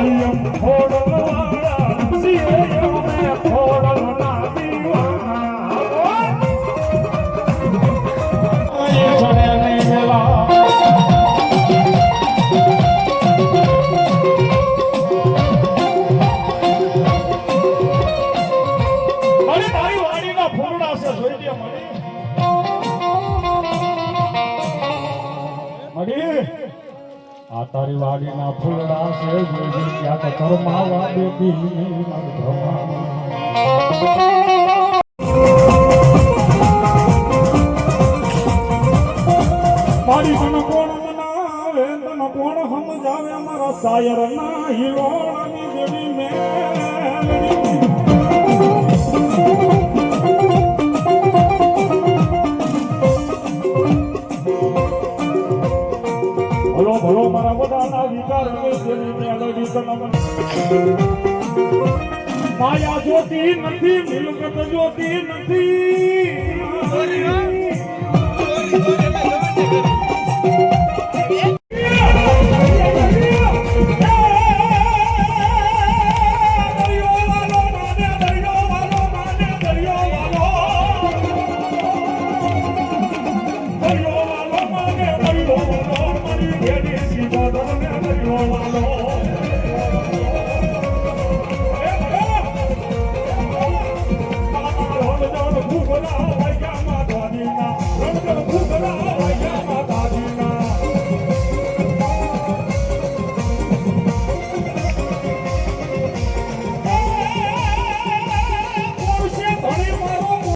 એમ ખોડલ વાળા છીએ અમે ખોડલ ના દીવાના એ ચણે નહીં મેલા આ તારી વાડીના ફૂલડા છે જોઈ ક્યાં તો કરમાવા બેબી મારી તને કોણ મનાવે તને કોણ સમજાવે અમારા શાયર ના હિલોળની જેવી મેલડી ભલો મારા બધાના વિચાર માયા જોતી નથી મિલકત જોતી નથી